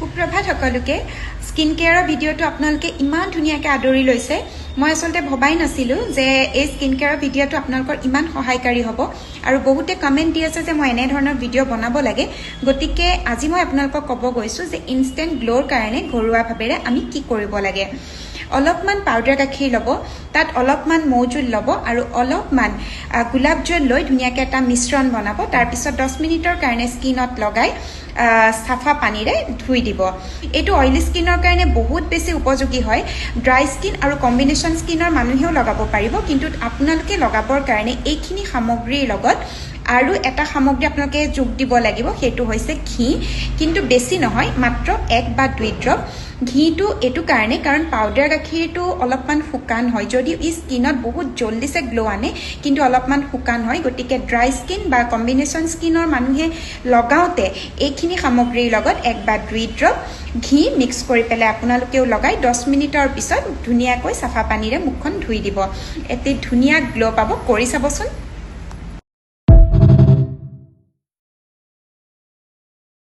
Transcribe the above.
সুপ্ৰভাত সকলোকে স্কিন কেয়াৰৰ ভিডিঅ'টো আপোনালোকে ইমান ধুনীয়াকৈ আদৰি লৈছে মই আসলতে ভবাই নাছিলো যে এই স্কিন কেয়াৰৰ ভিডিঅ'টো আপোনালোকৰ ইমান সহায়কাৰী হ'ব আৰু বহুতে কমেন্ট দি আছে যে মই এনে ধৰণৰ ভিডিঅ' বনাব লাগে গতিকে আজি মই আপোনালোকক ক'ব গৈছো যে ইনষ্টেন্ট গ্লোৰ কাৰণে ঘৰুৱাভাৱে আমি কি কৰিব লাগে অলপমান পাউডাৰ গাখীৰ ল'ব তাত অলপমান মৌজুল ল'ব আৰু অলপমান গোলাপ জল লৈ ধুনীয়াকৈ এটা মিশ্ৰণ বনাব তাৰ পিছত 10 মিনিটৰ কাৰণে স্কিনত লগাই সাফা পানীৰে ধুই দিব এটো অইলি স্কিনৰ কাৰণে বহুত বেছি উপযোগী হয় ড্ৰাই স্কিন আৰু কম্বিনেশন স্কিনৰ মানুহেও লগাব পাৰিব কিন্তু আপোনালোকে লগাবৰ কাৰণে এইখিনি সামগ্ৰীৰ লগত আৰু এটা সামগ্ৰী আপোনালোকে যোগ দিব লাগিব হেতু হৈছে ঘি কিন্তু বেছি নহয় মাত্ৰ 1 বা 2 ড্ৰপ ঘিটো এটো কাৰণে কাৰণ পাউডাৰ গাখীৰটো অলপমান শুকান হয় যদি ই স্কিনত বহুত জলদিছে গ্লো আনে কিন্তু অলপমান শুকান হয় গতিকে ড্ৰাই স্কিন বা কম্বিনেশন স্কিনৰ মানুহে লগাওতে এইখিনি সামগ্ৰীৰ লগত 1 বা 2 ড্ৰপ ঘি মিক্স কৰি পেলাই আপোনালোকেও লগাই 10 মিনিটৰ পিছত ধুনীয়াকৈ সাফা পানীৰে মুখখন ধুই দিব এতে ধুনীয়া গ্লো পাব কৰি চাবচোন